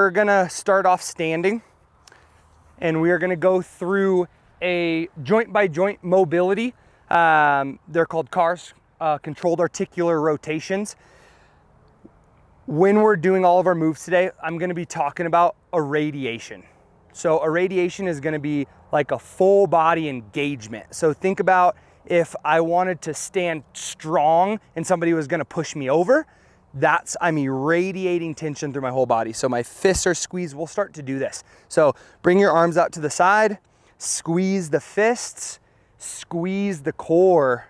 we're gonna start off standing, and we are gonna go through a joint by joint mobility. They're called CARs, controlled articular rotations. When we're doing all of our moves today, I'm gonna be talking about irradiation. So irradiation is gonna be like a full body engagement. So think about if I wanted to stand strong and somebody was gonna push me over, I'm irradiating tension through my whole body. So my fists are squeezed. We'll start to do this. So bring your arms out to the side, squeeze the fists, squeeze the core,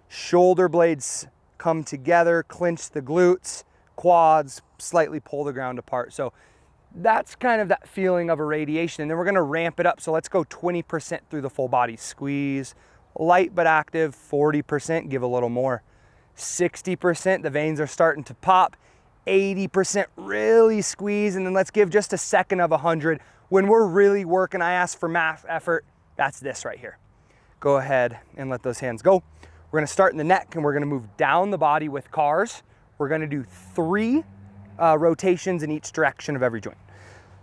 shoulder blades come together, clench the glutes, quads, slightly pull the ground apart. So that's kind of that feeling of irradiation. And then we're gonna ramp it up. So let's go 20% through the full body. Squeeze, light but active, 40%, give a little more. 60%, the veins are starting to pop. 80%, really squeeze. And then let's give just a second of 100. When we're really working, I ask for max effort. That's this right here. Go ahead and let those hands go. We're gonna start in the neck and we're gonna move down the body with CARs. We're gonna do 3 rotations in each direction of every joint.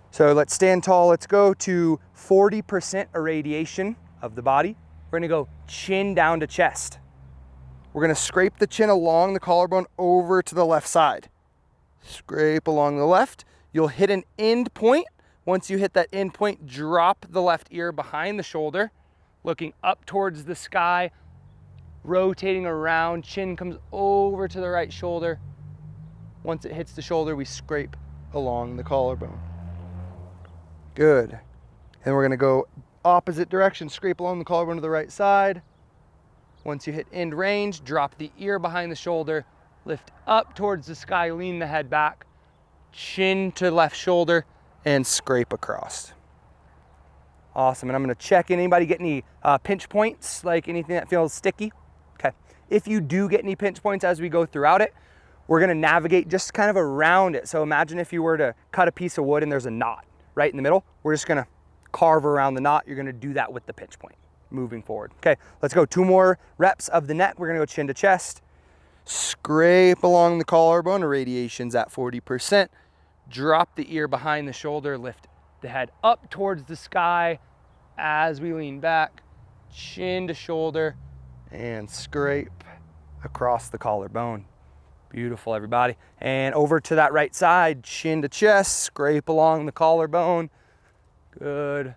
So let's stand tall. Let's go to 40% irradiation of the body. We're gonna go chin down to chest. We're gonna scrape the chin along the collarbone over to the left side. Scrape along the left. You'll hit an end point. Once you hit that end point, drop the left ear behind the shoulder, looking up towards the sky, rotating around, chin comes over to the right shoulder. Once it hits the shoulder, we scrape along the collarbone. Good. And we're gonna go opposite direction, scrape along the collarbone to the right side. Once you hit end range, drop the ear behind the shoulder, lift up towards the sky, lean the head back, chin to left shoulder, and scrape across. Awesome, and I'm gonna check in. Anybody get any pinch points, like anything that feels sticky? Okay, if you do get any pinch points as we go throughout it, we're gonna navigate just kind of around it. So imagine if you were to cut a piece of wood and there's a knot right in the middle. We're just gonna carve around the knot. You're gonna do that with the pinch point moving forward. Okay, let's go 2 more reps of the neck. We're gonna go chin to chest, scrape along the collarbone, irradiation's at 40%. Drop the ear behind the shoulder, lift the head up towards the sky as we lean back, chin to shoulder, and scrape across the collarbone. Beautiful, everybody. And over to that right side, chin to chest, scrape along the collarbone. Good.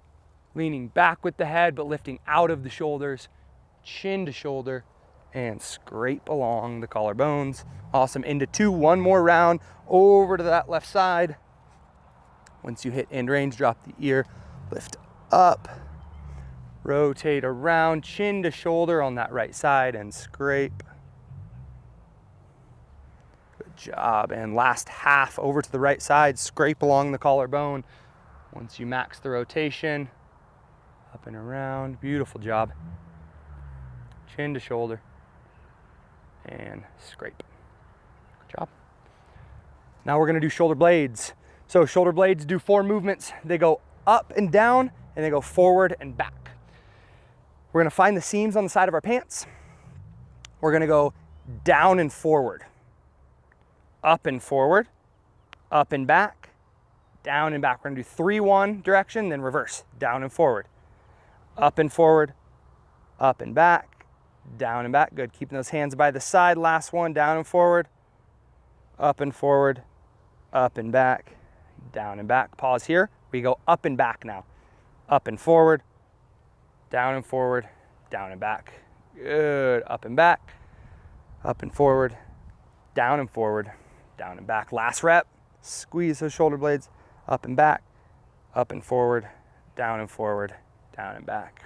Leaning back with the head, but lifting out of the shoulders, chin to shoulder, and scrape along the collarbones. Awesome. Into 2, 1 more round, over to that left side. Once you hit end range, drop the ear, lift up, rotate around, chin to shoulder on that right side, and scrape. Good job. And last half, over to the right side, scrape along the collarbone. Once you max the rotation, up and around. Beautiful job. Chin to shoulder and scrape. Good job. Now we're gonna do shoulder blades. So shoulder blades do 4 movements. They go up and down, and they go forward and back. We're gonna find the seams on the side of our pants. We're gonna go down and forward, up and forward, up and back, down and back. We're gonna do 3 one direction, then reverse, down and forward, up and forward, up and back, down and back. Good, keeping those hands by the side. Last one, down and forward, up and forward, up and back, down and back. Pause here. We go up and back now. Up and forward, down and forward, down and back. Good, up and back, up and forward, down and forward, down and back. Last rep, squeeze those shoulder blades, up and back, up and forward, down and forward, down and back.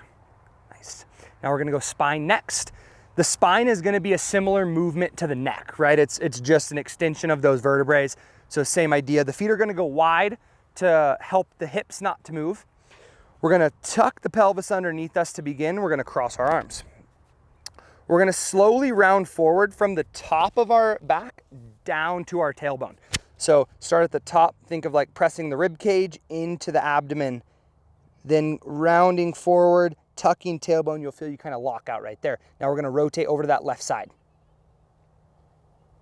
Nice. Now we're gonna go spine next. The spine is gonna be a similar movement to the neck, right? It's just an extension of those vertebrae. So same idea. The feet are gonna go wide to help the hips not to move. We're gonna tuck the pelvis underneath us to begin. We're gonna cross our arms. We're gonna slowly round forward from the top of our back down to our tailbone. So start at the top, think of like pressing the rib cage into the abdomen, then rounding forward, tucking tailbone. You'll feel you kind of lock out right there. Now we're gonna rotate over to that left side.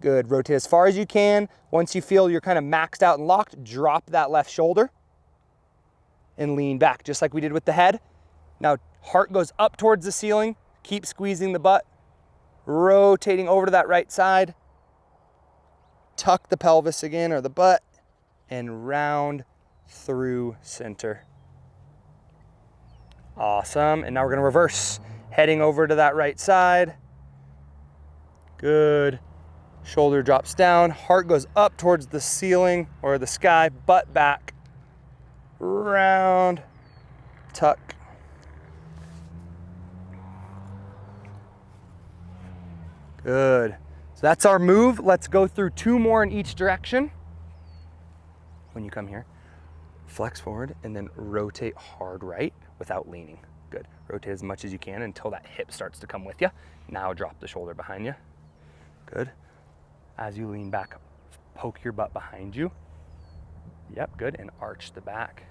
Good, rotate as far as you can. Once you feel you're kind of maxed out and locked, drop that left shoulder and lean back, just like we did with the head. Now, heart goes up towards the ceiling. Keep squeezing the butt, rotating over to that right side. Tuck the pelvis again, or the butt, and round through center. Awesome, and now we're gonna reverse. Heading over to that right side. Good. Shoulder drops down, heart goes up towards the ceiling or the sky, butt back, round, tuck. Good. So that's our move. Let's go through 2 more in each direction. When you come here, flex forward and then rotate hard right without leaning. Good. Rotate as much as you can until that hip starts to come with you. Now drop the shoulder behind you. Good. As you lean back, poke your butt behind you. Yep, good. And arch the back.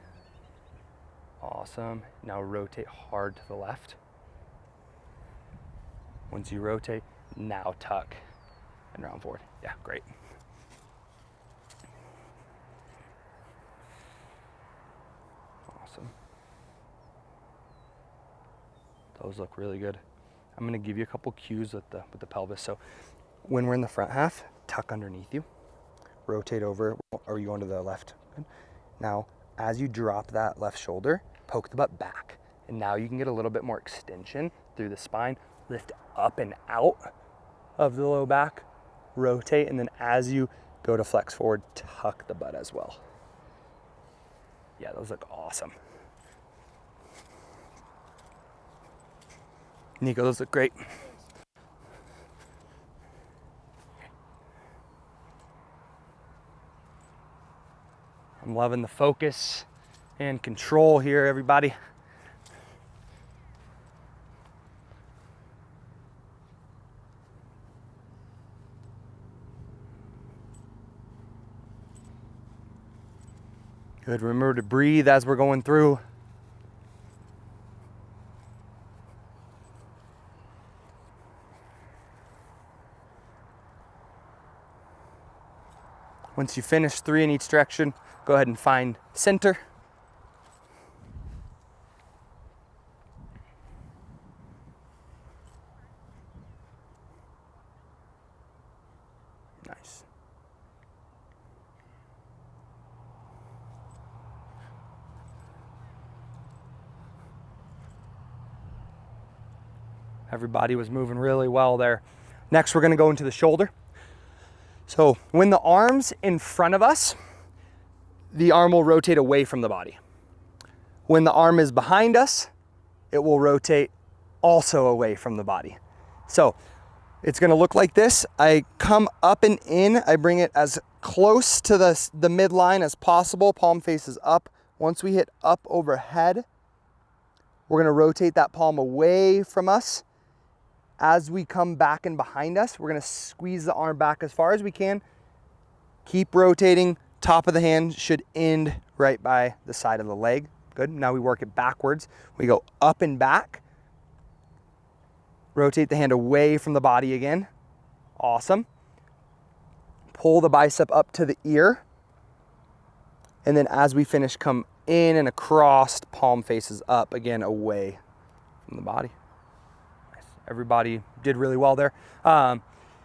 Awesome. Now rotate hard to the left. Once you rotate, now tuck and round forward. Yeah, great. Awesome. Those look really good. I'm gonna give you a couple cues with the pelvis. So when we're in the front half, tuck underneath you, rotate over, or you going to the left. Good. Now, as you drop that left shoulder, poke the butt back. And now you can get a little bit more extension through the spine, lift up and out of the low back, rotate, and then as you go to flex forward, tuck the butt as well. Yeah, those look awesome. Nico, those look great. I'm loving the focus and control here, everybody. Good, remember to breathe as we're going through. Once you finish 3 in each direction, go ahead and find center. Nice. Everybody was moving really well there. Next, we're gonna go into the shoulder. So when the arm's in front of us, the arm will rotate away from the body. When the arm is behind us, it will rotate also away from the body. So it's gonna look like this. I come up and in, I bring it as close to the midline as possible, palm faces up. Once we hit up overhead, we're gonna rotate that palm away from us. As we come back and behind us, we're gonna squeeze the arm back as far as we can. Keep rotating, top of the hand should end right by the side of the leg. Good, now we work it backwards. We go up and back. Rotate the hand away from the body again. Awesome. Pull the bicep up to the ear. And then as we finish, come in and across, palm faces up, again, away from the body. Everybody did really well there.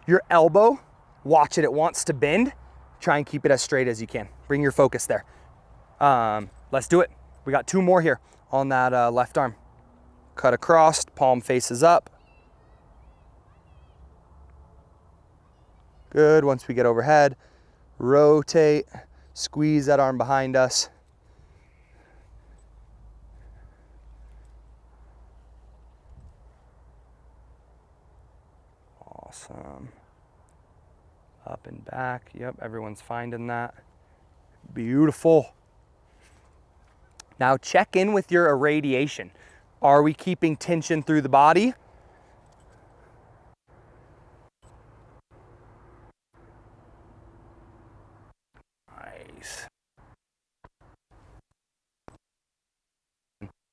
Your elbow, watch it, it wants to bend. Try and keep it as straight as you can. Bring your focus there. Let's do it. We got 2 more here on that left arm. Cut across, palm faces up. Good, once we get overhead, rotate, squeeze that arm behind us. Awesome. Up and back. Yep, everyone's finding that. Beautiful. Now check in with your irradiation. Are we keeping tension through the body? Nice.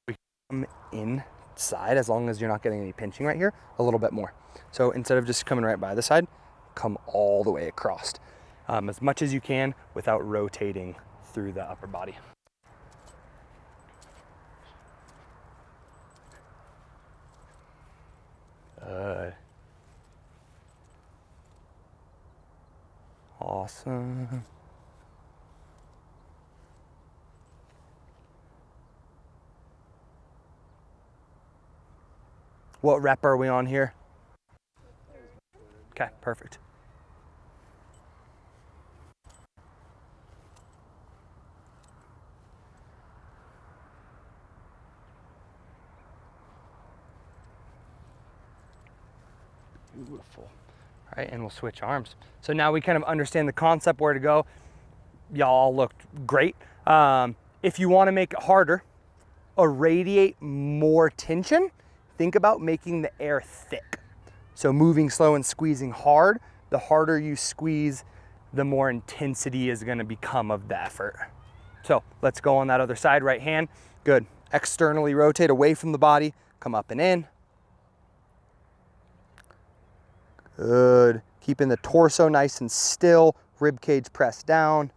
We come inside, as long as you're not getting any pinching right here, a little bit more. So instead of just coming right by the side, come all the way across, as much as you can without rotating through the upper body. Good. Awesome. What rep are we on here? Okay, perfect. Beautiful. All right, and we'll switch arms. So now we kind of understand the concept, where to go. Y'all looked great. If you want to make it harder, irradiate more tension, think about making the air thick. So moving slow and squeezing hard, the harder you squeeze, the more intensity is going to become of the effort. So let's go on that other side, right hand. Good. Externally rotate away from the body, come up and in. Good. Keeping the torso nice and still, rib cage pressed down.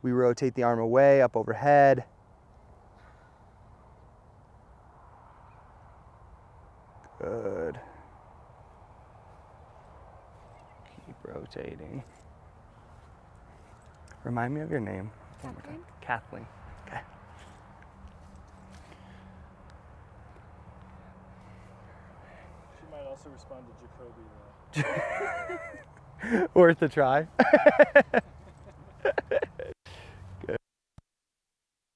We rotate the arm away, up overhead. Good. Keep rotating. Remind me of your name. Kathleen? Kathleen. Okay. She might also respond to Jacoby. Worth a try. Good.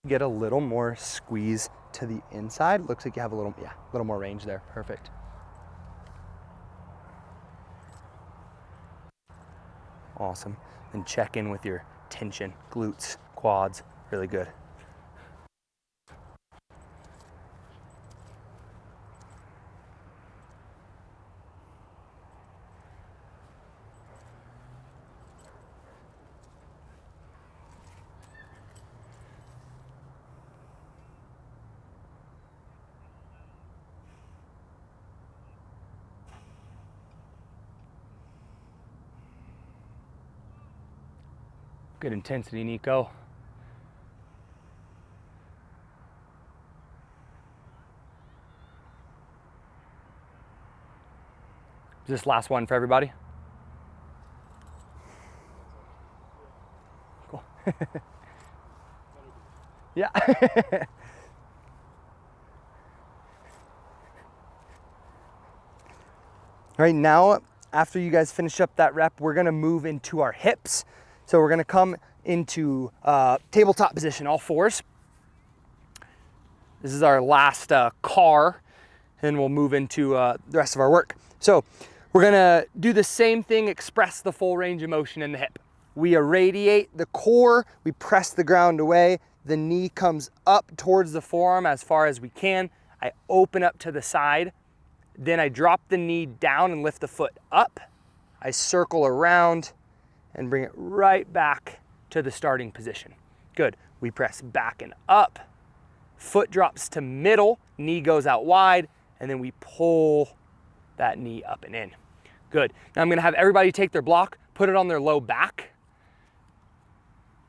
Get a little more squeeze to the inside. Looks like you have a little more range there. Perfect. Awesome. And check in with your tension, glutes, quads. Really good. Good intensity, Nico. Is this last one for everybody? Cool. Yeah. All right, now after you guys finish up that rep, we're gonna move into our hips. So we're gonna come into tabletop position, all fours. This is our last car, and we'll move into the rest of our work. So we're gonna do the same thing, express the full range of motion in the hip. We irradiate the core, we press the ground away, the knee comes up towards the forearm as far as we can. I open up to the side, then I drop the knee down and lift the foot up. I circle around and bring it right back to the starting position. Good. We press back and up. Foot drops to middle, knee goes out wide, and then we pull that knee up and in. Good. Now I'm gonna have everybody take their block, put it on their low back.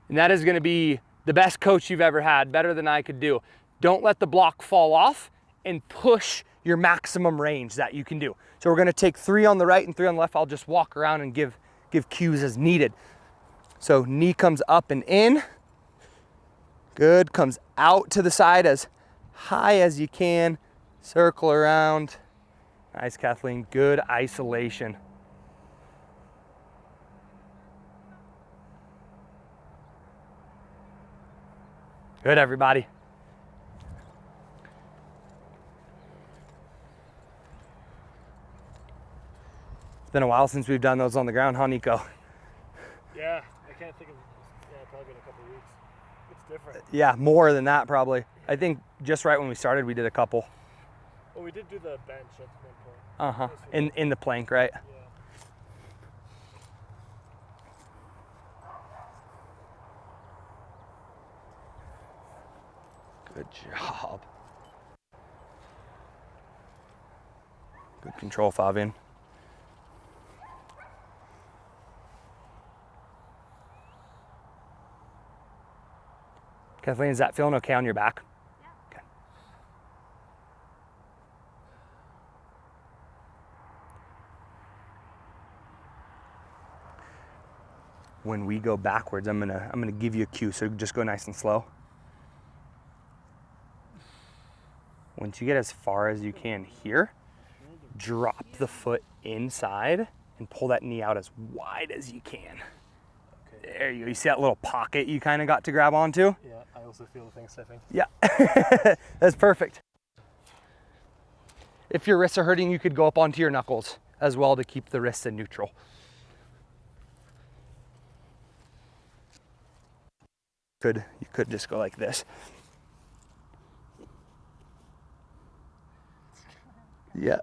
And that is gonna be the best coach you've ever had, better than I could do. Don't let the block fall off and push your maximum range that you can do. So we're gonna take 3 on the right and 3 on the left. I'll just walk around and give cues as needed. So knee comes up and in. Good, comes out to the side as high as you can. Circle around. Nice, Kathleen, good isolation. Good, everybody. It's been a while since we've done those on the ground, huh, Nico? Yeah, I can't think of, probably been a couple of weeks. It's different. Yeah, more than that probably. I think just right when we started, we did a couple. Well, we did do the bench at one point. Uh-huh, in the plank, right? Yeah. Good job. Good control, Fabian. Kathleen, is that feeling okay on your back? Yeah. Okay. When we go backwards, I'm gonna give you a cue, so just go nice and slow. Once you get as far as you can here, drop the foot inside and pull that knee out as wide as you can. Okay. There you go. You see that little pocket you kind of got to grab onto? Yeah, I also feel the thing sniffing. Yeah, that's perfect. If your wrists are hurting, you could go up onto your knuckles as well to keep the wrists in neutral. You could just go like this. Yeah.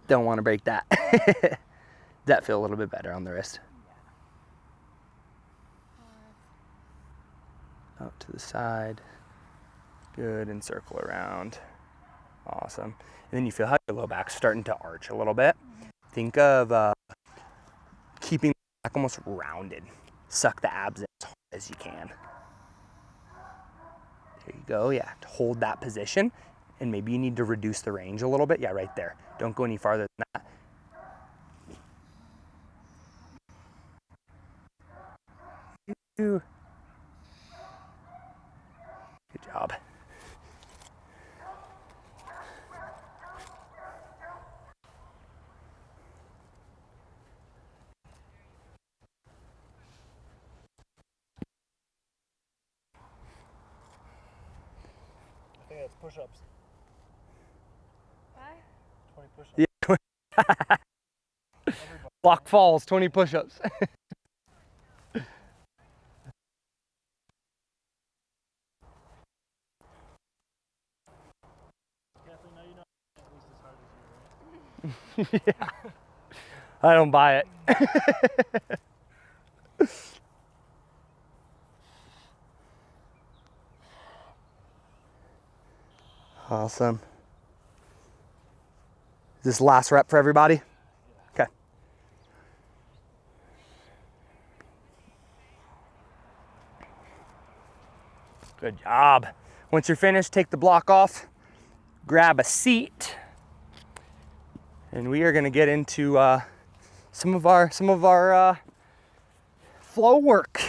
Don't want to break that. Does that feel a little bit better on the wrist? Out to the side. Good, and circle around. Awesome. And then you feel how your low back's starting to arch a little bit. Think of keeping the back almost rounded. Suck the abs in as hard as you can. There you go, yeah. Hold that position, and maybe you need to reduce the range a little bit. Yeah, right there. Don't go any farther than that. Good job. I think that's push-ups. What? 20 push-ups. Yeah. Block falls, 20 push-ups. Kathleen, now you know at least as hard as you, right? Yeah. I don't buy it. Awesome. Is this last rep for everybody? Okay. Good job. Once you're finished, take the block off, grab a seat, and we are gonna get into some of our flow work.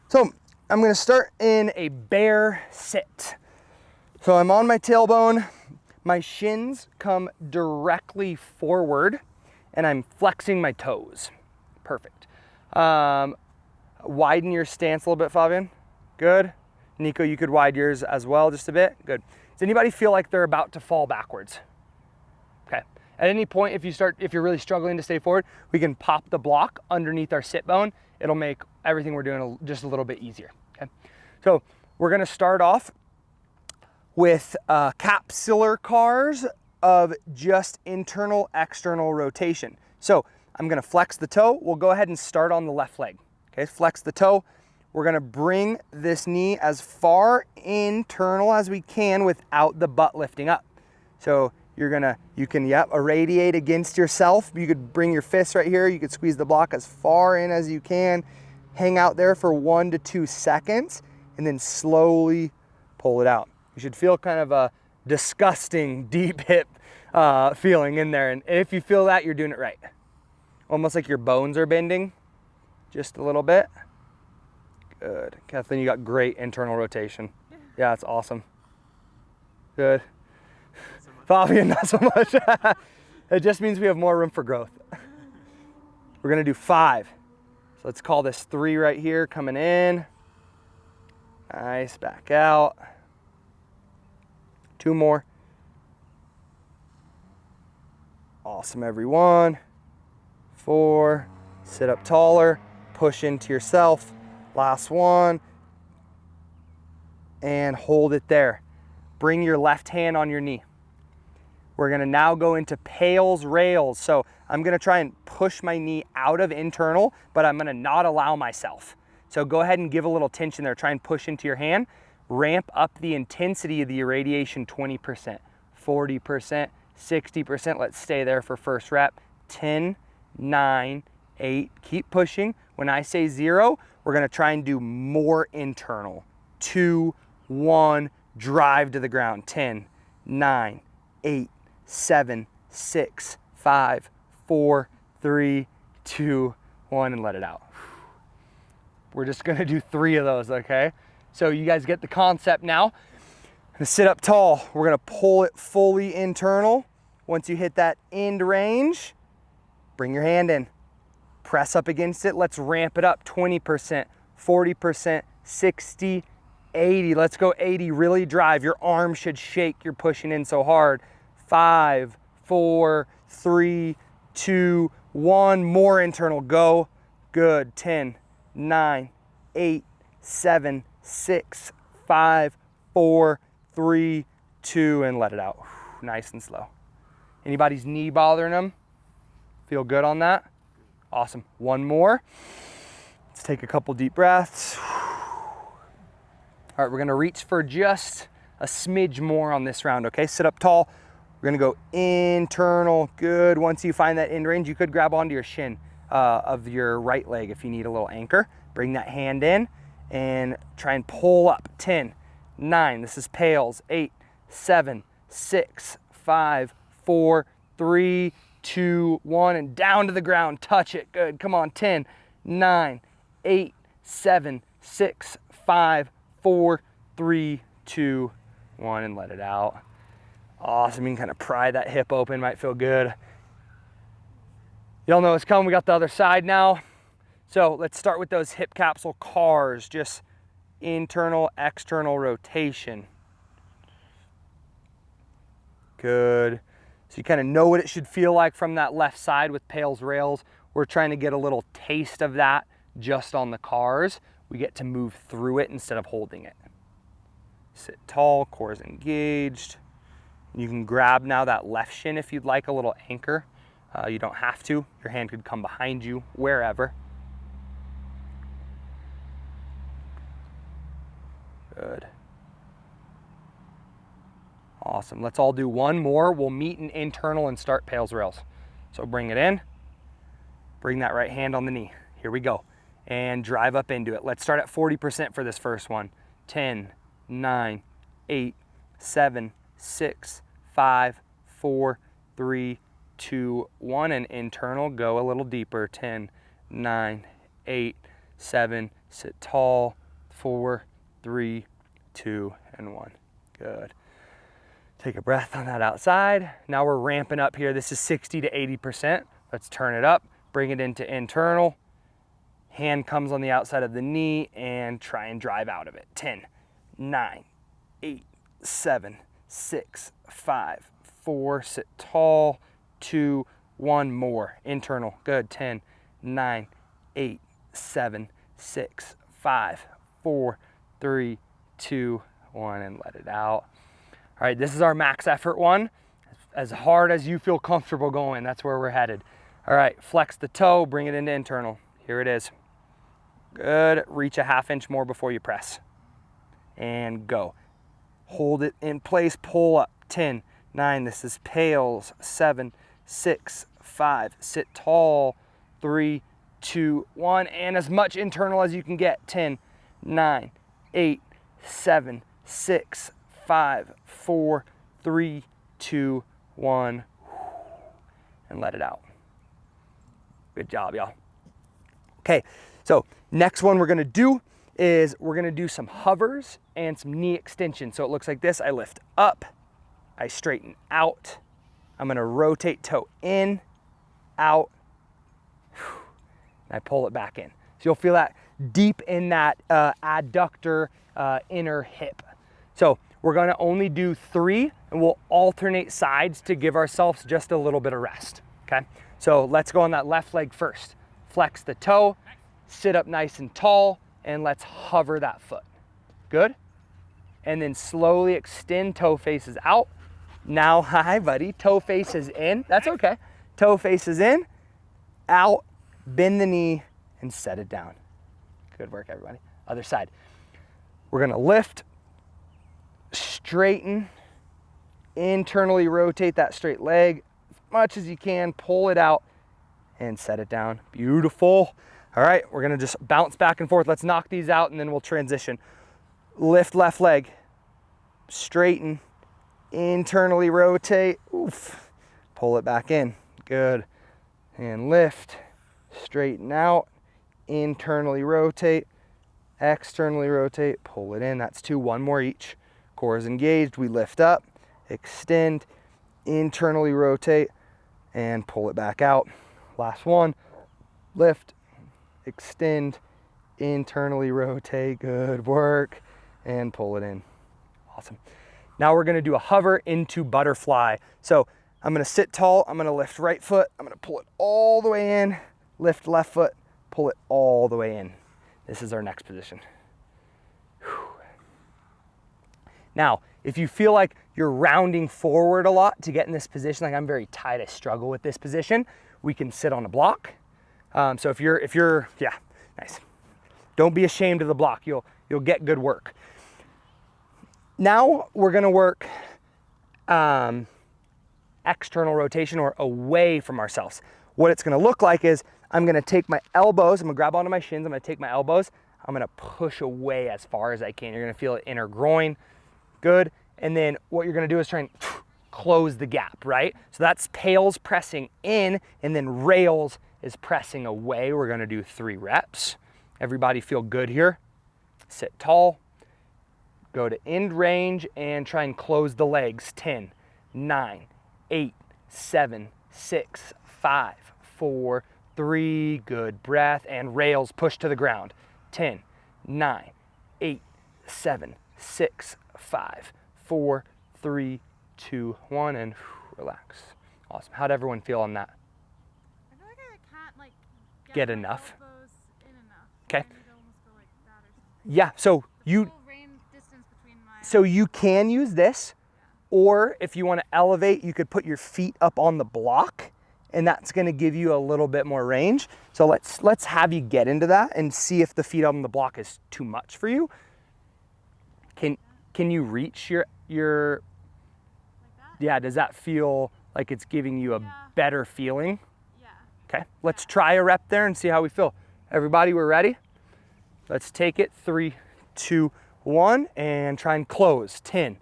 So I'm gonna start in a bear sit. So I'm on my tailbone, my shins come directly forward, and I'm flexing my toes. Perfect. Widen your stance a little bit, Fabian. Good. Nico, you could widen yours as well, just a bit. Good. Does anybody feel like they're about to fall backwards? Okay. At any point, if you're really struggling to stay forward, we can pop the block underneath our sit bone. It'll make everything we're doing just a little bit easier. Okay. So we're gonna start off with capsular cars of just internal, external rotation. So I'm gonna flex the toe. We'll go ahead and start on the left leg. Okay, flex the toe. We're gonna bring this knee as far internal as we can without the butt lifting up. So you can irradiate against yourself. You could bring your fist right here. You could squeeze the block as far in as you can. Hang out there for 1 to 2 seconds, and then slowly pull it out. You should feel kind of a disgusting deep hip feeling in there. And if you feel that, you're doing it right. Almost like your bones are bending just a little bit. Good. Kathleen, you got great internal rotation. Yeah, that's awesome. Good. Fabian, not so much. It just means we have more room for growth. We're gonna do 5. So let's call this 3 right here, coming in. Nice, back out. 2 more. Awesome, everyone. 4, sit up taller, push into yourself. Last one, and hold it there. Bring your left hand on your knee. We're gonna now go into pails rails. So I'm gonna try and push my knee out of internal, but I'm gonna not allow myself. So go ahead and give a little tension there. Try and push into your hand. Ramp up the intensity of the irradiation 20%, 40%, 60%. Let's stay there for first rep. 10, 9, 8, keep pushing. When I say 0, we're gonna try and do more internal. 2, 1, drive to the ground. 10, 9, 8, 7, 6, 5, 4, 3, 2, 1, and let it out. We're just gonna do 3 of those, okay? So you guys get the concept now. Gonna sit up tall. We're gonna pull it fully internal. Once you hit that end range, bring your hand in. Press up against it. Let's ramp it up. 20%, 40%, 60, 80. Let's go 80. Really drive. Your arm should shake. You're pushing in so hard. 5, 4, 3, 2, 1. More internal. Go. Good. 10, 9, 8, 7, 6, 5, 4, 3, 2, and let it out. Nice and slow. Anybody's knee bothering them? Feel good on that? Awesome. One more. Let's take a couple deep breaths. All right, we're gonna reach for just a smidge more on this round, okay? Sit up tall. We're gonna go internal. Good. Once you find that end range, you could grab onto your shin of your right leg if you need a little anchor. Bring that hand in and try and pull up. 10, 9, this is pails. 8, 7, 6, 5, 4, 3, 2, 1, and down to the ground. Touch it. Good. Come on. 10, 9, 8, 7, 6, 5, 4, 3, 2, 1, and let it out. Awesome. You can kind of pry that hip open. Might feel good. Y'all know it's coming. We got the other side now. So let's start with those hip capsule cars. Just internal, external rotation. Good. So you kind of know what it should feel like from that left side with pails rails. We're trying to get a little taste of that just on the cars. We get to move through it instead of holding it. Sit tall, core is engaged. You can grab now that left shin if you'd like a little anchor. You don't have to. Your hand could come behind you, wherever. Good. Awesome. Let's all do one more. We'll meet in internal and start pails rails. So bring it in. Bring that right hand on the knee. Here we go. And drive up into it. Let's start at 40% for this first one. 10, 9, 8, 7, 6, 5, 4, 3, 2, 1. And internal, go a little deeper. 10, 9, 8, 7, sit tall. 4, 3, 2, and 1. Good. Take a breath on that outside. Now we're ramping up here. This is 60 to 80%. Let's turn it up, bring it into internal. Hand comes on the outside of the knee and try and drive out of it. 10, 9, 8, 7, 6, 5, 4, sit tall. 2, 1 more. Internal. Good. 10, 9, 8, 7, 6, 5, 4, 3, 2, 1, and let it out. All right, this is our max effort one. As hard as you feel comfortable going, that's where we're headed. All right, flex the toe, bring it into internal. Here it is. Good. Reach a ½ inch more before you press. And go. Hold it in place, pull up. 10, 9, this is pails. 7, 6, 5, sit tall. 3, 2, 1, and as much internal as you can get. 10, 9, 8, 7, 6, 5, 4, 3, 2, 1, and let it out. Good job, y'all. Okay, so next one we're gonna do is we're gonna do some hovers and some knee extension. So it looks like this. I lift up, I straighten out. I'm gonna rotate toe in, out, and I pull it back in. So you'll feel that deep in that adductor inner hip. So we're gonna only do 3 and we'll alternate sides to give ourselves just a little bit of rest, okay? So let's go on that left leg first. Flex the toe, sit up nice and tall, and let's hover that foot. Good? And then slowly extend, toe faces out. Now, hi buddy, toe faces in, that's okay. Toe faces in, out, bend the knee, and set it down. Good work, everybody. Other side. We're gonna lift, straighten, internally rotate that straight leg as much as you can, pull it out, and set it down. Beautiful. All right, we're gonna just bounce back and forth. Let's knock these out and then we'll transition. Lift left leg, straighten, internally rotate, oof. Pull it back in, good. And lift, straighten out, internally rotate, externally rotate, pull it in. That's 2, 1 more each. Core is engaged, we lift up, extend, internally rotate, and pull it back out. Last one, lift, extend, internally rotate, good work, and pull it in. Awesome. Now we're gonna do a hover into butterfly. So I'm gonna sit tall, I'm gonna lift right foot, I'm gonna pull it all the way in, lift left foot, pull it all the way in. This is our next position. Whew. Now, if you feel like you're rounding forward a lot to get in this position, like I'm very tight, I struggle with this position, we can sit on a block. So if you're, yeah, nice. Don't be ashamed of the block, you'll get good work. Now we're gonna work external rotation or away from ourselves. What it's gonna look like is I'm gonna take my elbows, I'm gonna grab onto my shins, I'm gonna take my elbows, I'm gonna push away as far as I can. You're gonna feel it inner groin, good. And then what you're gonna do is try and close the gap, right? So that's tails pressing in and then rails is pressing away. We're gonna do 3 reps. Everybody feel good here. Sit tall, go to end range and try and close the legs. 10, 9, 8, 7, 6, 5, 4, 3, good breath, and rails push to the ground. 10, 9, 8, 7, 6, 5, 4, 3, 2, 1, and relax. Awesome. How'd everyone feel on that? I feel like I can't like get enough. elbows in enough. Okay. I need to almost go like that or something. Yeah, so Full range distance between my so you can use this, or if you want to elevate, you could put your feet up on the block, and that's going to give you a little bit more range. So let's have you get into that and see if the feet on the block is too much for you. Can you reach your like that? yeah, does that feel like it's giving you a Yeah. better feeling? Yeah. Okay, let's try a rep there and see how we feel. Everybody, we're ready? Let's take it, 3, 2, 1, and try and close. 10,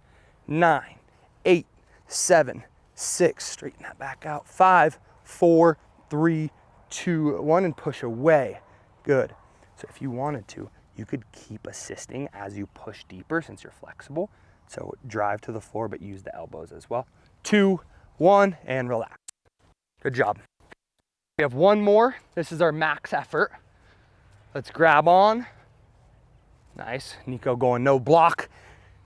9, 8, 7, 6, straighten that back out. 5, 4, 3, 2, 1, and push away. Good. So if you wanted to, you could keep assisting as you push deeper since you're flexible. So drive to the floor, but use the elbows as well. 2, 1, and relax. Good job. We have one more. This is our max effort. Let's grab on. Nice. Nico going no block.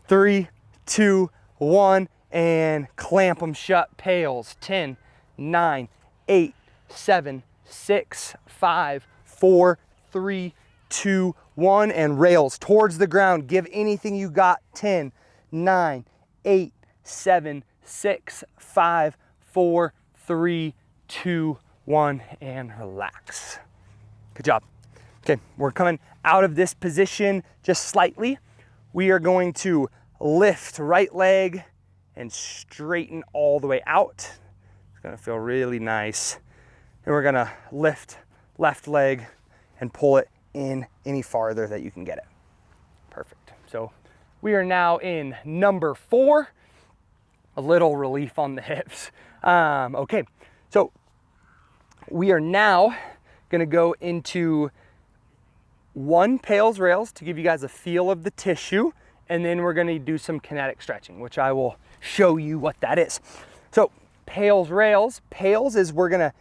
3, 2, 1, and clamp them shut. Pails. 10, 9, 8, 7, 6, 5, 4, 3, 2, 1, and rails towards the ground. Give anything you got. 10, 9, 8, 7, 6, 5, 4, 3, 2, 1, and relax. Good job. Okay, we're coming out of this position just slightly. We are going to lift right leg and straighten all the way out. It's gonna feel really nice. Then we're gonna lift left leg and pull it in any farther that you can get it. Perfect. So we are now in number 4. A little relief on the hips. Okay, so we are now gonna go into 1 pails rails to give you guys a feel of the tissue, and then we're gonna do some kinetic stretching, which I will show you what that is. So pails rails, pails is we're gonna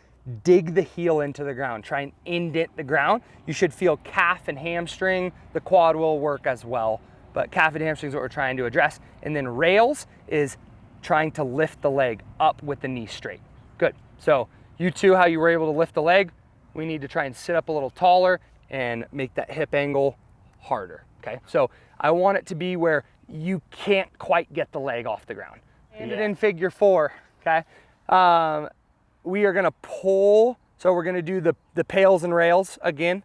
dig the heel into the ground, try and indent the ground. You should feel calf and hamstring, the quad will work as well, but calf and hamstring is what we're trying to address. And then rails is trying to lift the leg up with the knee straight. Good, so you two, how you were able to lift the leg, we need to try and sit up a little taller and make that hip angle harder, okay? So I want it to be where you can't quite get the leg off the ground. And it in figure 4, okay? We are gonna pull, so we're gonna do the pails and rails again.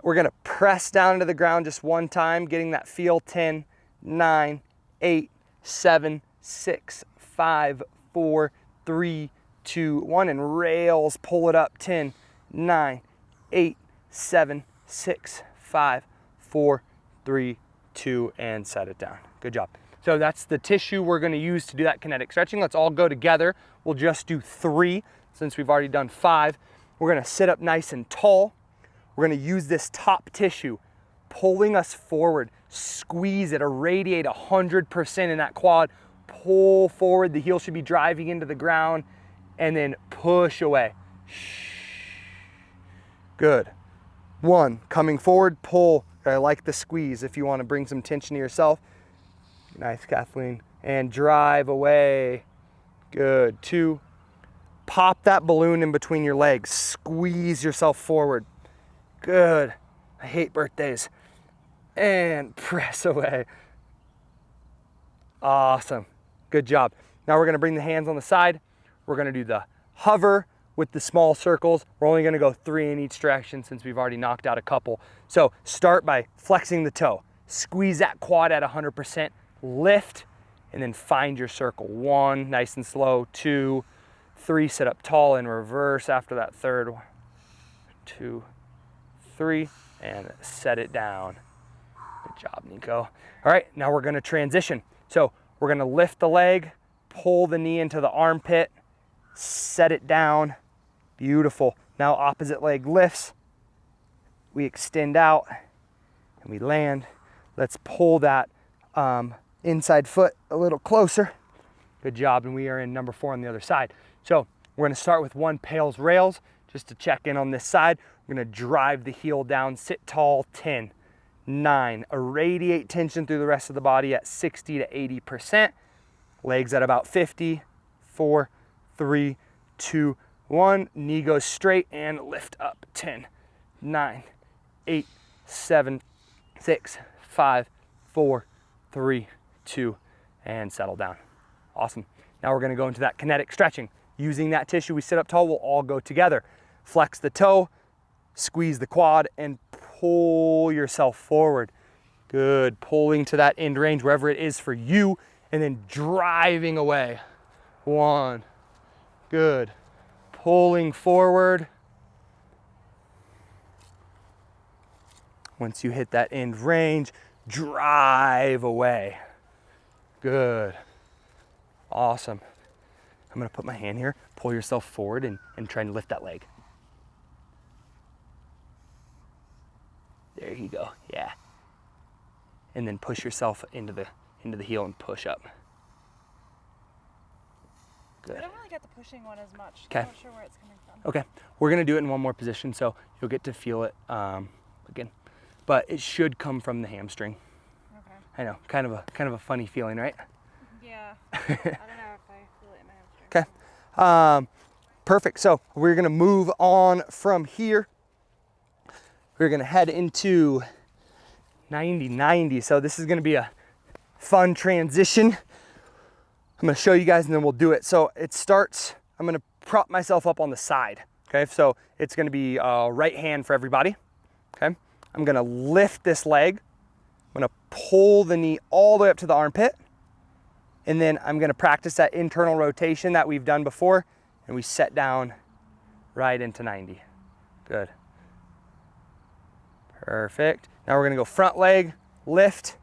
We're gonna press down into the ground just one time, getting that feel. 10, 9, 8, 7, 6, 5, 4, 3, 2, 1, and rails, pull it up. 10, 9, 8, 7, 6, 5, 4, 3, 2, and set it down. Good job. So that's the tissue we're gonna use to do that kinetic stretching. Let's all go together. We'll just do 3 since we've already done 5. We're gonna sit up nice and tall. We're gonna use this top tissue, pulling us forward. Squeeze it, irradiate 100% in that quad. Pull forward, the heel should be driving into the ground, and then push away. Good. 1, coming forward, pull. I like the squeeze if you want to bring some tension to yourself. Nice, Kathleen. And drive away. Good. 2, pop that balloon in between your legs. Squeeze yourself forward. Good. I hate birthdays. And press away. Awesome. Good job. Now we're gonna bring the hands on the side. We're gonna do the hover with the small circles. We're only gonna go 3 in each direction since we've already knocked out a couple. So start by flexing the toe. Squeeze that quad at 100%, lift, and then find your circle. 1, nice and slow. 2, 3, sit up tall and reverse after that third. 1, 2, 3, and set it down. Good job, Nico. All right, now we're gonna transition. So we're gonna lift the leg, pull the knee into the armpit, set it down. Beautiful. Now opposite leg lifts. We extend out and we land. Let's pull that inside foot a little closer. Good job, and we are in number 4 on the other side. So we're gonna start with 1 pails rails, just to check in on this side. We're gonna drive the heel down, sit tall, 10, 9, irradiate tension through the rest of the body at 60 to 80%. Legs at about 50, 4, 3, 2, 1. Knee goes straight and lift up, 10, 9, 8, 7, 6, 5, 4, 3, 2, and settle down. Awesome. Now we're gonna go into that kinetic stretching. Using that tissue, we sit up tall, we'll all go together. Flex the toe, squeeze the quad, and pull yourself forward. Good, pulling to that end range, wherever it is for you, and then driving away. 1, good. Pulling forward. Once you hit that end range, drive away. Good, awesome. I'm gonna put my hand here, pull yourself forward and try and lift that leg. There you go, yeah. And then push yourself into the heel and push up. Good. I don't really get the pushing one as much. Okay. I'm not sure where it's coming from. Okay, we're gonna do it in one more position, so you'll get to feel it again. But it should come from the hamstring. Okay. I know, kind of a funny feeling, right? Yeah. I don't know if I feel it in my hamstring. Okay. Perfect. So we're gonna move on from here. We're gonna head into 90-90. So this is gonna be a fun transition. I'm gonna show you guys and then we'll do it. So it starts, I'm gonna prop myself up on the side. Okay, so it's gonna be right hand for everybody. Okay, I'm gonna lift this leg. I'm gonna pull the knee all the way up to the armpit. And then I'm gonna practice that internal rotation that we've done before. And we set down right into 90. Good. Perfect. Now we're gonna go front leg, lift,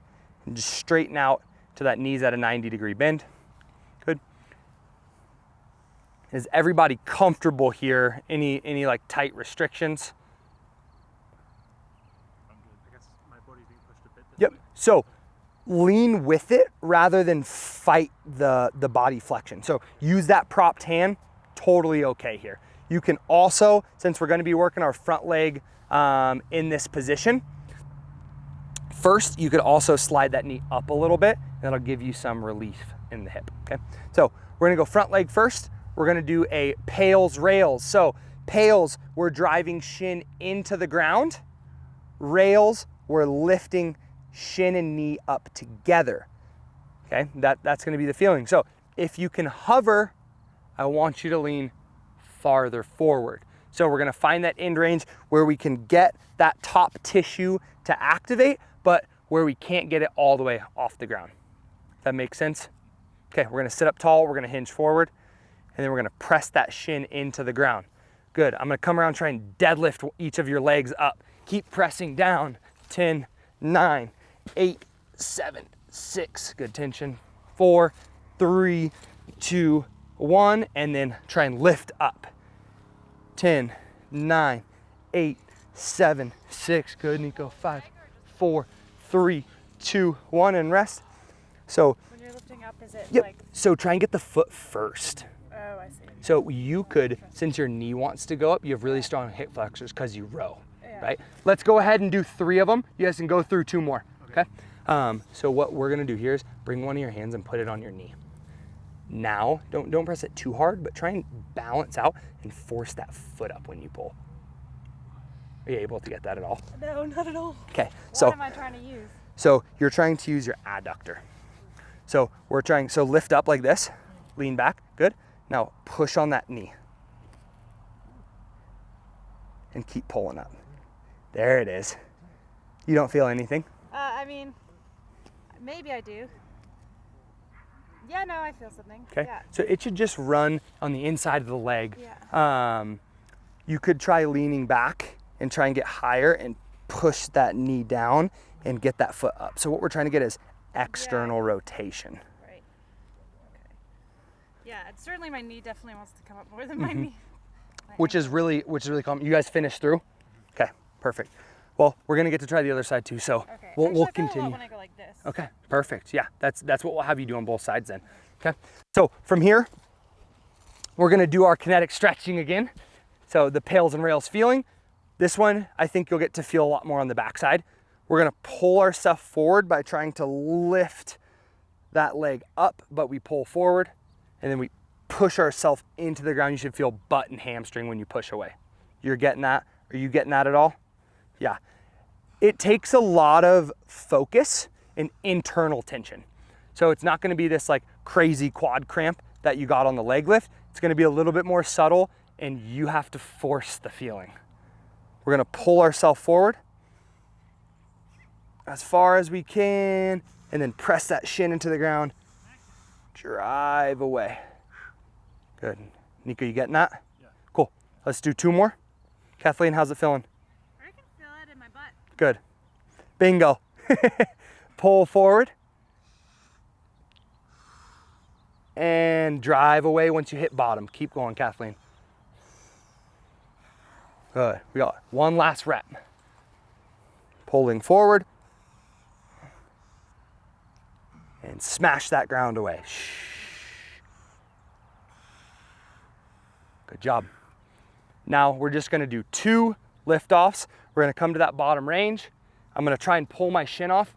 and just straighten out to that knees at a 90-degree bend. Good. Is everybody comfortable here? Any like tight restrictions? I'm good. I guess my body's being pushed a bit this Yep. way. So lean with it rather than fight the body flexion. So use that propped hand, totally okay here. You can also, since we're gonna be working our front leg in this position, first you could also slide that knee up a little bit, and that'll give you some relief in the hip, okay? So we're gonna go front leg first. We're gonna do a pails rails. So pails, we're driving shin into the ground. Rails, we're lifting shin and knee up together, okay? That's gonna be the feeling. So if you can hover, I want you to lean farther forward. So we're gonna find that end range where we can get that top tissue to activate, but where we can't get it all the way off the ground. That makes sense? Okay, we're gonna sit up tall, we're gonna hinge forward, and then we're gonna press that shin into the ground. Good. I'm gonna come around, try and deadlift each of your legs up. Keep pressing down. 10, 9, 8, 7, 6. Good tension. 4, 3, 2, 1. And then try and lift up. 10, 9, 8, 7, 6. Good, Nico. 5, 4, 3, 2, 1. And rest. So, When you're lifting up, is it yep. like, So try and get the foot first. oh, I see. So you could, since your knee wants to go up, you have really strong hip flexors because you row, Yeah. right? Let's go ahead and do 3 of them. You guys can go through 2 more, okay? So what we're gonna do here is bring one of your hands and put it on your knee. Now, don't press it too hard, but try and balance out and force that foot up when you pull. Are you able to get that at all? No, not at all. Okay, What so am I trying to use? so you're trying to use your adductor. So so lift up like this, lean back, good. Now push on that knee and keep pulling up. There it is. You don't feel anything? I mean, maybe I do. Yeah, no, I feel something. Okay, Yeah. so it should just run on the inside of the leg. Yeah. You could try leaning back and try and get higher and push that knee down and get that foot up. So what we're trying to get is external rotation. Right. Okay. Yeah, certainly my knee definitely wants to come up more than my knee. Which is really common. You guys finished through? Okay, perfect. Well, we're gonna get to try the other side too, so Okay. we'll Actually, I feel a lot continue. when I go like this. Okay, perfect. Yeah, that's what we'll have you do on both sides then. Okay, so from here, we're gonna do our kinetic stretching again. So the pails and rails feeling. This one, I think you'll get to feel a lot more on the backside. We're gonna pull ourselves forward by trying to lift that leg up, but we pull forward and then we push ourselves into the ground. You should feel butt and hamstring when you push away. You're getting that? Are you getting that at all? Yeah. It takes a lot of focus and internal tension. So it's not gonna be this like crazy quad cramp that you got on the leg lift. It's gonna be a little bit more subtle and you have to force the feeling. We're gonna pull ourselves forward as far as we can and then press that shin into the ground. Drive away. Good. Nico, you getting that? Yeah. Cool. Let's do 2 more. Kathleen, how's it feeling? I can feel it in my butt. Good. Bingo. Pull forward. And drive away once you hit bottom. Keep going, Kathleen. Good. We got 1 last rep. Pulling forward. And smash that ground away. Good job. Now we're just gonna do 2 lift offs. We're gonna come to that bottom range. I'm gonna try and pull my shin off.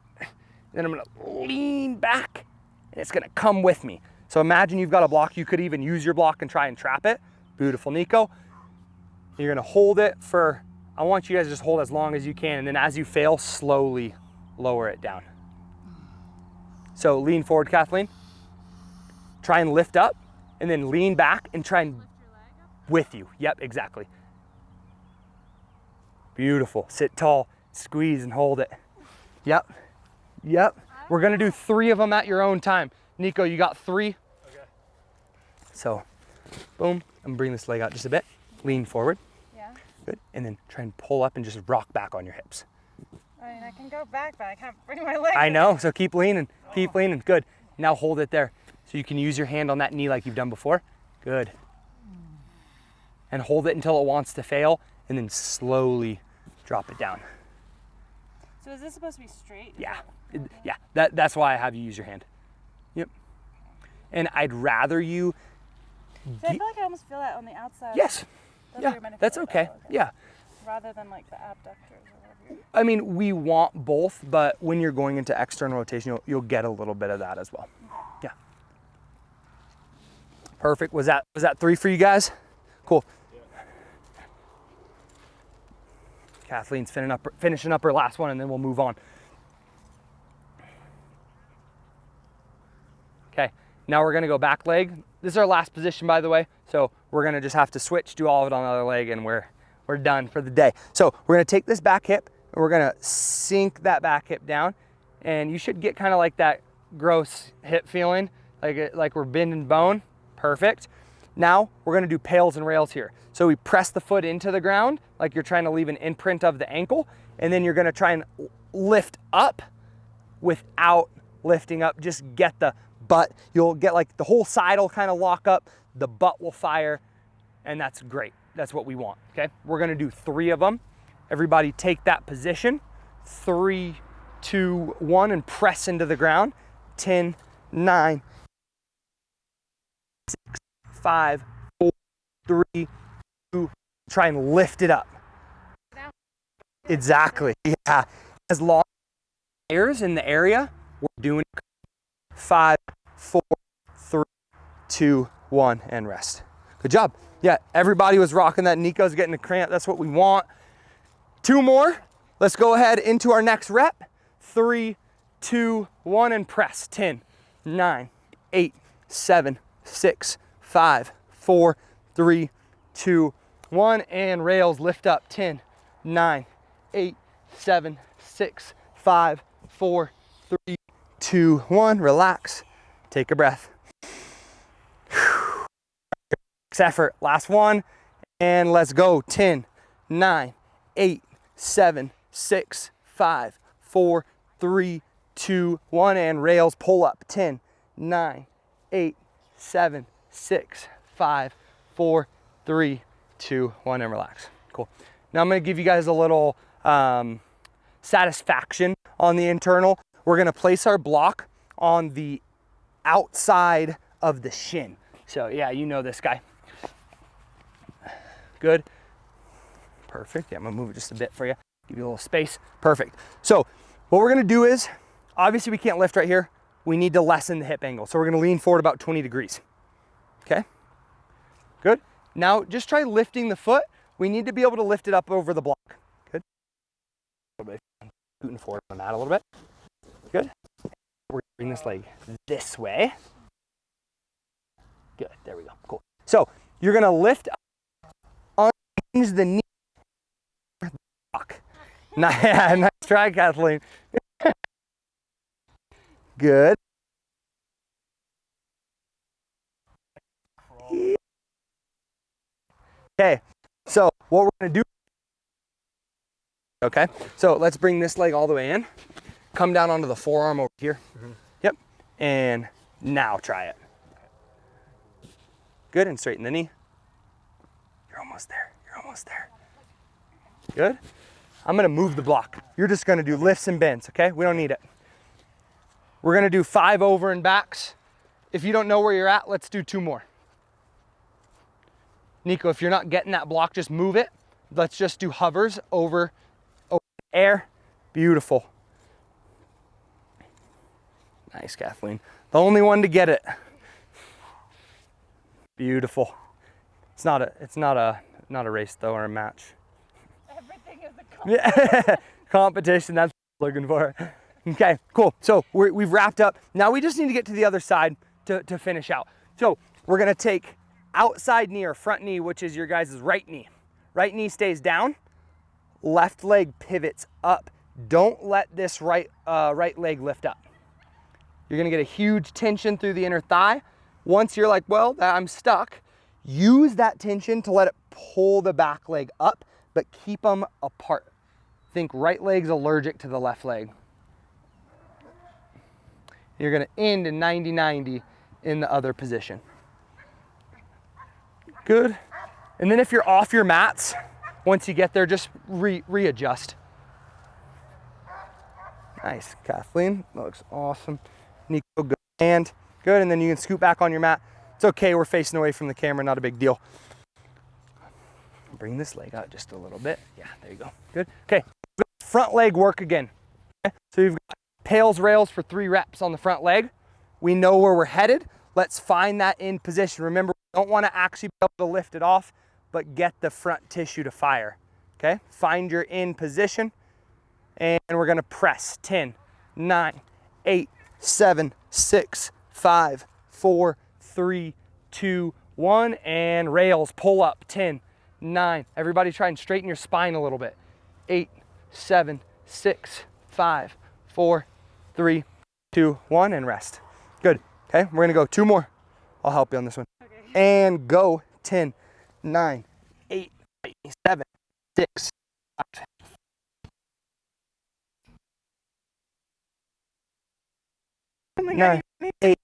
Then I'm gonna lean back and it's gonna come with me. So imagine you've got a block. You could even use your block and try and trap it. Beautiful, Nico. You're gonna hold it for, I want you guys to just hold as long as you can. And then as you fail, slowly lower it down. So lean forward, Kathleen. Try and lift up and then lean back and try and with you. Yep, exactly. Beautiful. Sit tall, squeeze and hold it. Yep, yep. We're gonna do 3 of them at your own time. Nico, you got 3? Okay. So, boom, I'm gonna bring this leg out just a bit. Lean forward, Yeah. good. And then try and pull up and just rock back on your hips. I mean, I can go back, but I can't bring my leg. I know, so keep leaning, good. Now hold it there. So you can use your hand on that knee like you've done before. Good. And hold it until it wants to fail and then slowly drop it down. So is this supposed to be straight? Yeah, yeah, that's why I have you use your hand. Yep. And I'd rather you, So I feel like I almost feel that on the outside. yes, That's yeah, where you're meant to that's feel it, okay, though, yeah. Rather than like the abductors or whatever. I mean, we want both, but when you're going into external rotation, you'll get a little bit of that as well. Yeah. Perfect. Was that 3 for you guys? Cool. Yeah. Kathleen's finishing up her last one, and then we'll move on. Okay. Now we're gonna go back leg. This is our last position, by the way. So we're gonna just have to switch, do all of it on the other leg, and we're done for the day. So we're gonna take this back hip, and we're gonna sink that back hip down, and you should get kind of like that gross hip feeling, like we're bending bone. Perfect. Now we're gonna do pails and rails here. So we press the foot into the ground like you're trying to leave an imprint of the ankle, and then you're gonna try and lift up without lifting up. Just get the butt. You'll get like the whole side will kind of lock up, the butt will fire, and that's great. That's what we want, okay? We're gonna do 3 of them. Everybody take that position. 3, 2, 1, and press into the ground. 10, 9, 6, 5, 4, 3, 2, try and lift it up. Exactly, yeah. As long as there's in the area, we're doing 5, 4, 3, 2, 1, and rest. Good job. Yeah, everybody was rocking that. Nico's getting a cramp. That's what we want. 2 more. Let's go ahead into our next rep. 3, 2, 1, and press. 10, 9, 8, 7, 6, 5, 4, 3, 2, 1, and rails lift up. 10, 9, 8, 7, 6, 5, 4, 3, 2, 1. Relax. Take a breath. Next effort. Last one. And let's go. 10, 9, 8, 7, 6, 5, 4, 3, 2, 1. And rails pull up. 10, 9, 8, 7, 6, 5, 4, 3, 2, 1. And relax. Cool. Now I'm going to give you guys a little satisfaction on the internal. We're going to place our block on the outside of the shin. So yeah, you know this guy. Good. Perfect. Yeah, I'm gonna move it just a bit for you. Give you a little space. Perfect. So what we're gonna do is, obviously we can't lift right here. We need to lessen the hip angle. So we're gonna lean forward about 20 degrees. Okay? Good. Now just try lifting the foot. We need to be able to lift it up over the block. Good. A little bit. Scooting forward on that a little bit. Good. We're gonna bring this leg this way. Good. There we go. Cool. So you're gonna lift up. Unhinge the knee. Nice try, Kathleen. Good. Okay, so what we're gonna do, okay, so let's bring this leg all the way in. Come down onto the forearm over here. Yep, and now try it. Good, and straighten the knee. You're almost there, you're almost there. Good. I'm gonna move the block. You're just gonna do lifts and bends, okay? We don't need it. We're gonna do 5 over and backs. If you don't know where you're at, let's do 2 more. Nico, if you're not getting that block, just move it. Let's just do hovers over air. Beautiful. Nice, Kathleen. The only one to get it. Beautiful. It's not a race though, or a match. Everything is a competition. Yeah, competition, that's what I'm looking for. Okay, cool. So we've wrapped up. Now we just need to get to the other side to finish out. So we're gonna take outside knee or front knee, which is your guys' right knee. Right knee stays down, left leg pivots up. Don't let this right leg lift up. You're gonna get a huge tension through the inner thigh. Once you're like, well, I'm stuck, use that tension to let it pull the back leg up, but keep them apart. Think right leg's allergic to the left leg. You're gonna end in 90-90 in the other position. Good. And then if you're off your mats, once you get there, just readjust. Nice, Kathleen, that looks awesome. Nico, good hand, good, and then you can scoot back on your mat. It's okay, we're facing away from the camera, not a big deal. Bring this leg out just a little bit. Yeah, there you go, good. Okay, front leg work again. Okay? So you've got pails, rails for 3 reps on the front leg. We know where we're headed. Let's find that in position. Remember, we don't wanna actually be able to lift it off, but get the front tissue to fire, okay? Find your in position, and we're gonna press. 10, 9, 8, 7, 6, 5, 4, 3, 2, 1, and rails, pull up. 10, 9, everybody try and straighten your spine a little bit. 8, 7, 6, 5, 4, 3, 2, 1, and rest. Good, okay? We're gonna go 2 more. I'll help you on this one. Okay. and go. 10, 9, 8, 7, 6, 5. Oh my 9, 8,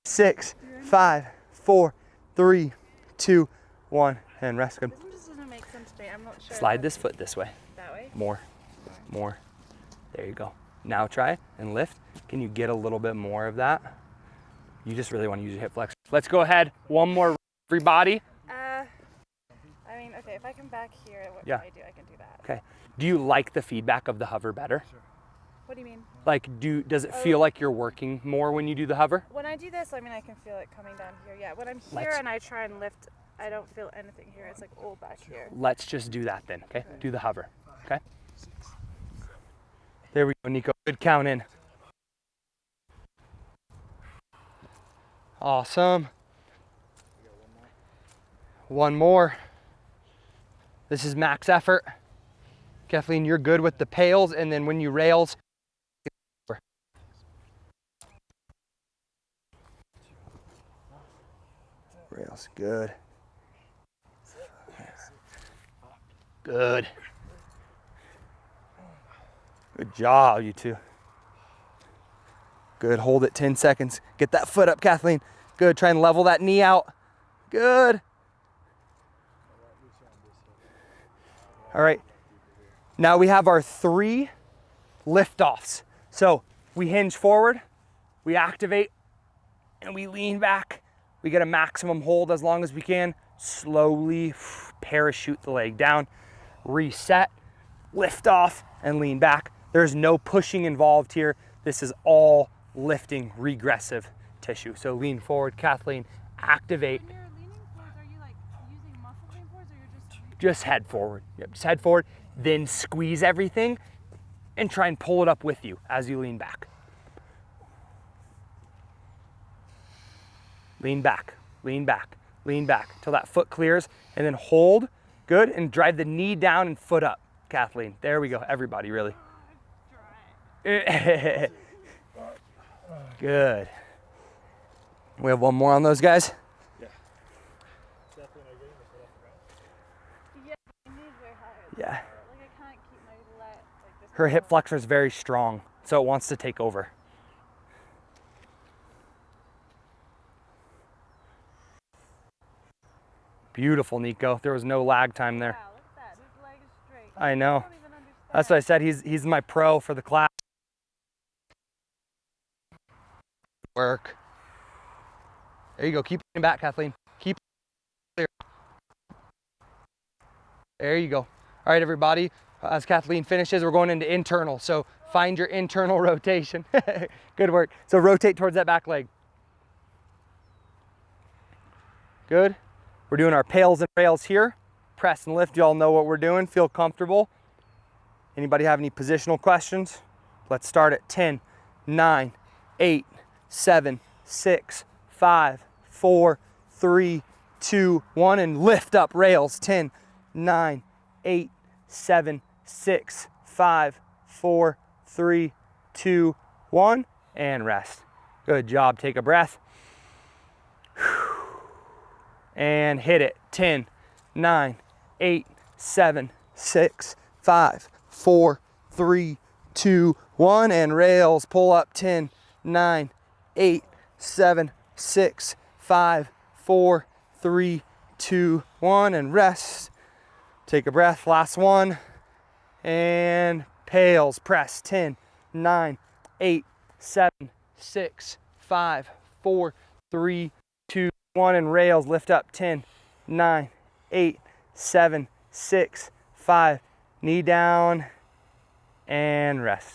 6, 5, 4, 3, 2, 1, and rest. Good. This one just doesn't make sense to me. I'm not sure. Slide this foot this way. That way? More. There you go. Now try and lift. Can you get a little bit more of that? You just really want to use your hip flexor. Let's go ahead. One more, everybody. I mean, okay, if I come back here, what Yeah. can I do? I can do that. Okay. Do you like the feedback of the hover better? What do you mean? Like, does it feel like you're working more when you do the hover? When I do this, I mean, I can feel it coming down here. Yeah, when I'm here Let's- and I try and lift, I don't feel anything here. It's like all back here. Let's just do that then, okay? Do the hover, okay? There we go, Nico. Good count in. Awesome. One more. This is max effort. Kathleen, you're good with the pails, and then when you rails, rails, good. Good. Good job, you two. Good, hold it 10 seconds. Get that foot up, Kathleen. Good, try and level that knee out. Good. All right, now we have our 3 lift-offs. So we hinge forward, we activate, and we lean back. We get a maximum hold as long as we can. Slowly parachute the leg down, reset, lift off, and lean back. There's no pushing involved here. This is all lifting regressive tissue. So lean forward, Kathleen, activate. When you're leaning forwards, are you like using muscle lean forwards, or you're Just head forward. Yep, just head forward, then squeeze everything and try and pull it up with you as you lean back. Lean back, lean back, lean back till that foot clears, and then hold. Good, and drive the knee down and foot up, Kathleen. There we go, everybody, really. Good. We have one more on those guys. Yeah. Definitely not getting the foot off the ground. Yeah, my knee's way higher. Yeah. Like I can't keep my leg like this. Her hip flexor is very strong, so it wants to take over. Beautiful, Nico. There was no lag time there. Wow, look at that. His leg is straight. I know. I don't even understand. That's what I said. He's my pro for the class. Work. There you go. Keep leaning back, Kathleen. Keep clear. There you go. All right, everybody. As Kathleen finishes, we're going into internal. So find your internal rotation. Good work. So rotate towards that back leg. Good. We're doing our pails and rails here. Press and lift. You all know what we're doing. Feel comfortable. Anybody have any positional questions? Let's start at 10, 9, 8, 7, 6, 5, 4, 3, 2, 1, and lift up rails. 10, 9, 8, 7, 6, 5, 4, 3, 2, 1, and rest. Good job. Take a breath. And hit it. 10, 9, 8, 7, 6, 5, 4, 3, 2, 1, and rails. Pull up. 10, 9, 8, 7, 6, 5, 4, 3, 2, 1, and rest. Take a breath. Last one. And pails. Press. 10, 9, 8, 7, 6, 5, 4, 3, 2, 1, and rails. Lift up. 10, 9, 8, 7, 6, 5. Knee down and rest.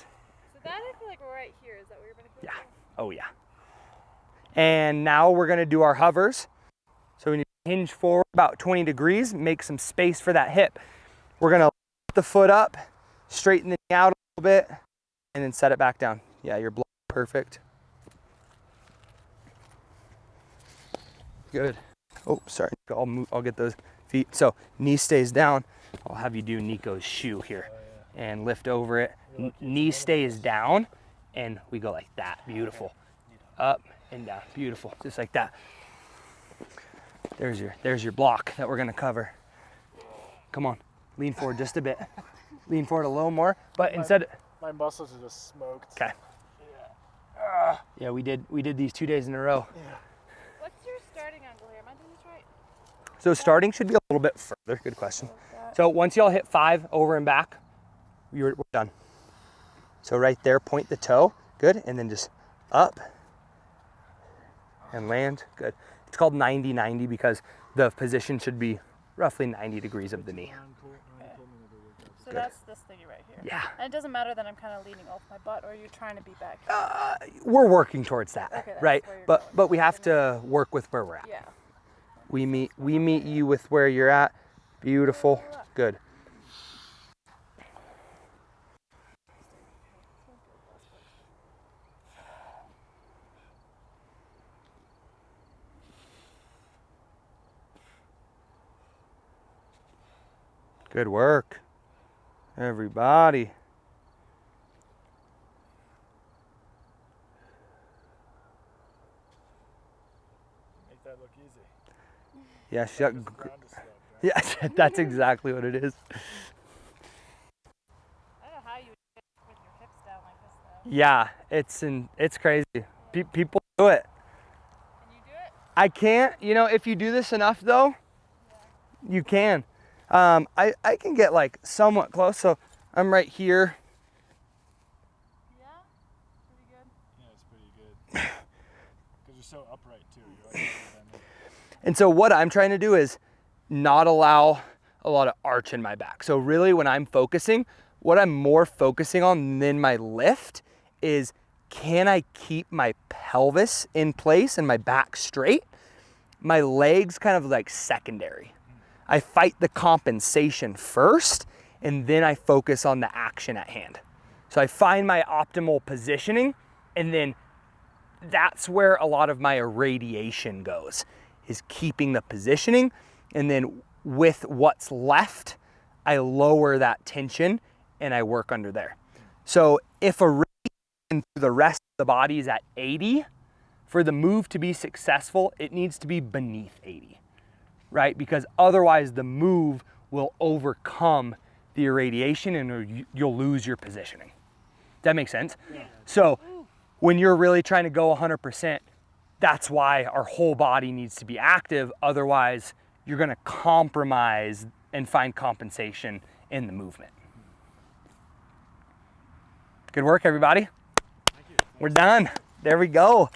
So that I feel like we're right here. Is that where you're going to go? Yeah. Oh yeah. And now we're gonna do our hovers. So we need to hinge forward about 20 degrees, make some space for that hip. We're gonna lift the foot up, straighten the knee out a little bit, and then set it back down. Yeah, you're blocking perfect. Good. Oh, sorry. I'll get those feet. So knee stays down. I'll have you do Nico's shoe here and lift over it. Knee stays down, and we go like that. Beautiful. Up and down. Beautiful. Just like that. There's your block that we're gonna cover. Come on, lean forward just a bit. Lean forward a little more, but instead. My muscles are just smoked. Okay. Yeah, we did these 2 days in a row. Yeah. What's your starting angle here? Am I doing this right? So starting should be a little bit further. Good question. So once y'all hit 5 over and back, we're done. So right there, point the toe. Good. And then just up and land. Good. It's called 90-90 because the position should be roughly 90 degrees of the knee. So that's this thingy right here. Yeah. And it doesn't matter that I'm kind of leaning off my butt, or you're trying to be back. We're working towards that, Okay, that's right? where you're But going. we have to work with where we're at. Yeah. We meet you with where you're at. Beautiful. Good. Good work, everybody. Make that look easy. Yeah, The ground is sloped, right? yeah, that's exactly what it is. I don't know how you would get with your hips down like this, though. Yeah, it's crazy. People do it. Can you do it? I can't. You know, if you do this enough, though, you can. I can get like somewhat close. So I'm right here. Yeah? Pretty good. Yeah, it's pretty good. Because you're so upright too. You're always bending. And so what I'm trying to do is not allow a lot of arch in my back. So really when I'm focusing, what I'm more focusing on than my lift is, can I keep my pelvis in place and my back straight? My legs kind of like secondary. I fight the compensation first, and then I focus on the action at hand. So I find my optimal positioning, and then that's where a lot of my irradiation goes, is keeping the positioning, and then with what's left, I lower that tension and I work under there. So if a radiation through the rest of the body is at 80, for the move to be successful, it needs to be beneath 80, right? Because otherwise the move will overcome the irradiation and you'll lose your positioning. Does that make sense? Yeah. So when you're really trying to go 100%, that's why our whole body needs to be active. Otherwise, you're gonna compromise and find compensation in the movement. Good work, everybody. Thank you. We're done. There we go.